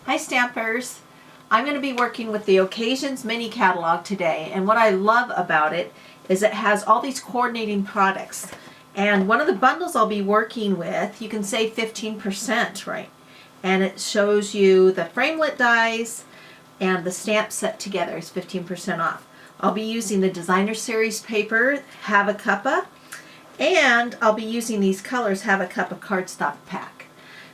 Hi Stampers! I'm going to be working with the Occasions mini catalog today, and what I love about it is it has all these coordinating products. And one of the bundles I'll be working with, you can save 15%, right? And it shows you the framelit dies and the stamp set together is 15% off. I'll be using the Designer Series paper, Have a Cuppa, and I'll be using these colors, Have a Cuppa cardstock pack.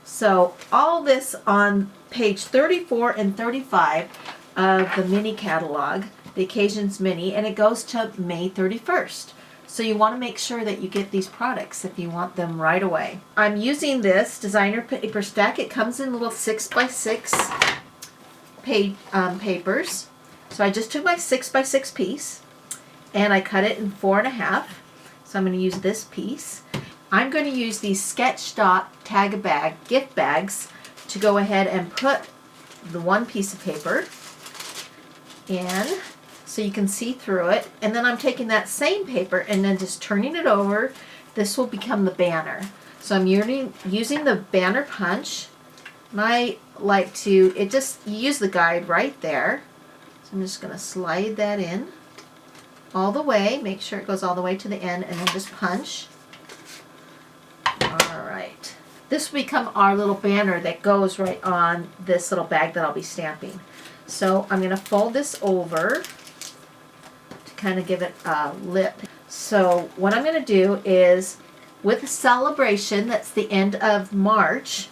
So all this on page 34 and 35 of the mini catalog, the Occasions Mini, and it goes to May 31st. So you want to make sure that you get these products if you want them right away. I'm using this designer paper stack. It comes in little 6x6 papers. So I just took my 6x6 piece and I cut it in 4.5. So I'm going to use this piece. I'm going to use these Sketch Dot Tag-A-Bag gift bags to go ahead and put the one piece of paper in so you can see through it. And then I'm taking that same paper and then just turning it over. This will become the banner. So I'm using the banner punch. And I like to, you use the guide right there. So I'm just going to slide that in all the way. Make sure it goes all the way to the end and then just punch. Alright, this will become our little banner that goes right on this little bag that I'll be stamping. So I'm going to fold this over to kind of give it a lip. So what I'm going to do is, with Celebration, that's the end of March,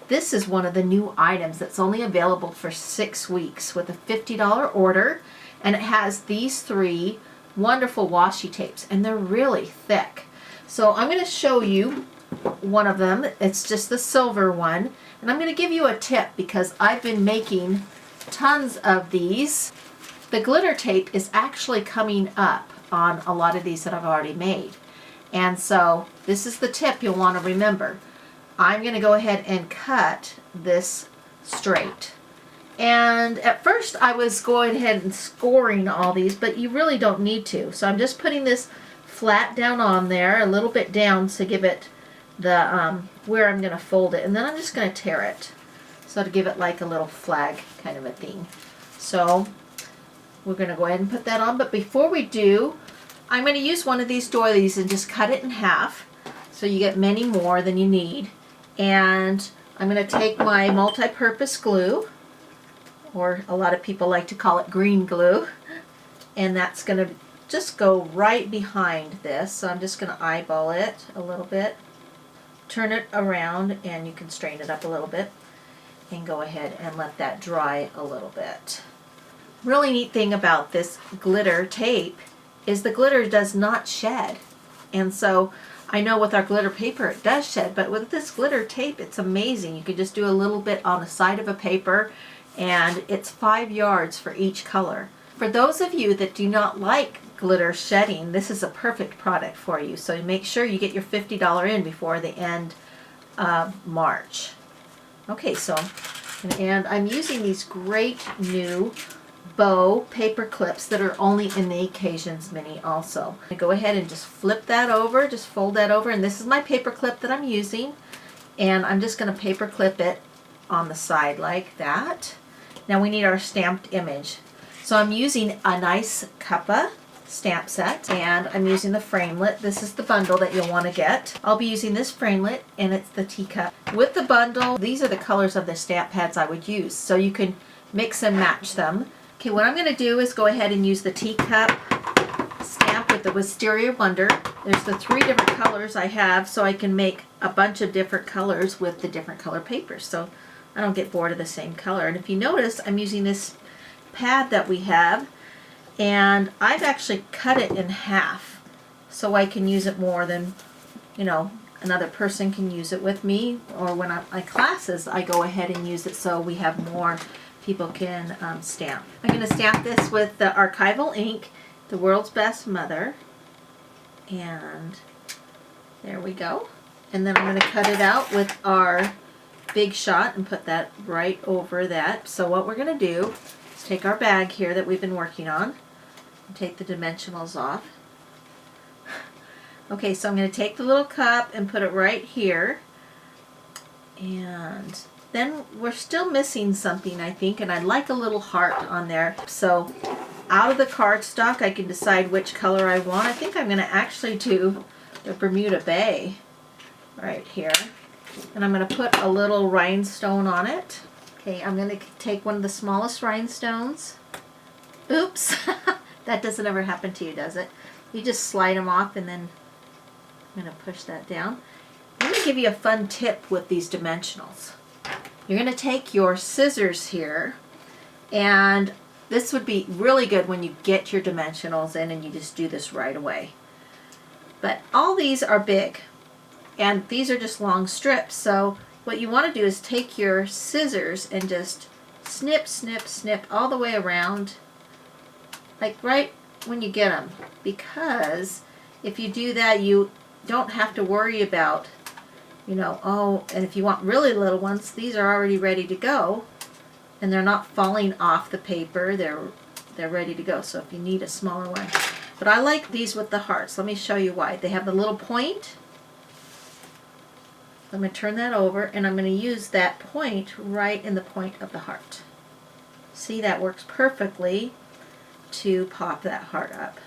this is one of the new items that's only available for 6 weeks with a $50 order, and it has these 3 wonderful washi tapes, and they're really thick. So I'm going to show you one of them. It's just the silver one, and I'm going to give you a tip because I've been making tons of these. The glitter tape is actually coming up on a lot of these that I've already made, and so this is the tip you'll want to remember. I'm going to go ahead and cut this straight, and at first I was going ahead and scoring all these, but you really don't need to. So I'm just putting this flat down on there, a little bit down to give it the where I'm going to fold it, and then I'm just going to tear it so to give it like a little flag kind of a thing. So we're going to go ahead and put that on, but before we do, I'm going to use one of these doilies and just cut it in half so you get many more than you need. And I'm going to take my multi-purpose glue, or a lot of people like to call it green glue, and that's going to just go right behind this. So I'm just going to eyeball it a little bit, turn it around, and you can strain it up a little bit and go ahead and let that dry a little bit. Really neat thing about this glitter tape is the glitter does not shed, and so I know with our glitter paper it does shed, but with this glitter tape it's amazing. You can just do a little bit on the side of a paper, and it's 5 yards for each color. For those of you that do not like glitter shedding, this is a perfect product for you. So make sure you get your $50 in before the end of March. Okay, so, and I'm using these great new bow paper clips that are only in the Occasions Mini also. I go ahead and just flip that over, just fold that over, and this is my paper clip that I'm using, and I'm just going to paper clip it on the side like that. Now we need our stamped image. So I'm using A Nice Cuppa stamp set, and I'm using the framelit. This is the bundle that you'll want to get. I'll be using this framelit, and it's the teacup. With the bundle, these are the colors of the stamp pads I would use, so you can mix and match them. Okay, what I'm going to do is go ahead and use the teacup stamp with the Wisteria Wonder. There's the 3 different colors I have, so I can make a bunch of different colors with the different color papers, so I don't get bored of the same color. And if you notice, I'm using this pad that we have, and I've actually cut it in half so I can use it more than, you know, another person can use it with me, or when my classes I go ahead and use it so we have more people can stamp. I'm going to stamp this with the archival ink, The World's Best Mother, and there we go. And then I'm going to cut it out with our Big Shot and put that right over that. So what we're going to do is take our bag here that we've been working on and take the dimensionals off. Okay, so I'm going to take the little cup and put it right here, and Then we're still missing something, I think, and I'd like a little heart on there. So out of the cardstock, I can decide which color I want. I think I'm going to actually do the Bermuda Bay right here. And I'm going to put a little rhinestone on it. Okay, I'm going to take one of the smallest rhinestones. Oops, that doesn't ever happen to you, does it? You just slide them off, and then I'm going to push that down. I'm going to give you a fun tip with these dimensionals. You're going to take your scissors here, and this would be really good when you get your dimensionals in and you just do this right away. But all these are big, and these are just long strips. So what you want to do is take your scissors and just snip, snip, snip all the way around, like right when you get them. Because if you do that, you don't have to worry about, you know, oh, and if you want really little ones, these are already ready to go, and they're not falling off the paper. They're ready to go. So if you need a smaller one, but I like these with the hearts. Let me show you why. They have the little point. I'm going to turn that over, and I'm going to use that point right in the point of the heart. See, that works perfectly to pop that heart up.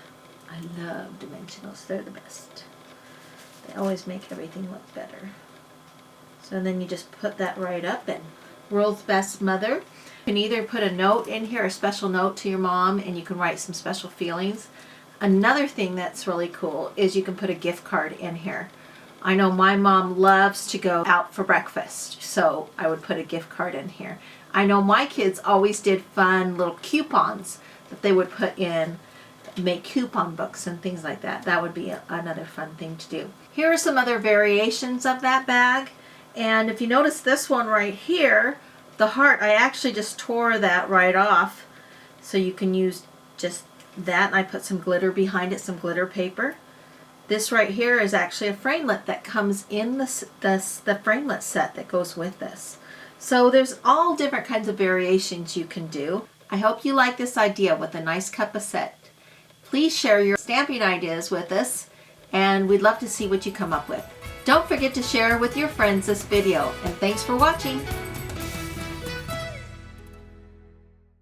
I love dimensionals. They're the best. They always make everything look better. So then you just put that right up, and World's Best Mother. You can either put a note in here, a special note to your mom, and you can write some special feelings. Another thing that's really cool is you can put a gift card in here. I know my mom loves to go out for breakfast, so I would put a gift card in here. I know my kids always did fun little coupons that they would put in, make coupon books and things like that. That would be another fun thing to do. Here are some other variations of that bag. And if you notice this one right here, the heart, I actually just tore that right off. So you can use just that, and I put some glitter behind it, some glitter paper. This right here is actually a framelit that comes in the framelit set that goes with this. So there's all different kinds of variations you can do. I hope you like this idea with a nice cuppa set. Please share your stamping ideas with us, and we'd love to see what you come up with. Don't forget to share with your friends this video, and thanks for watching.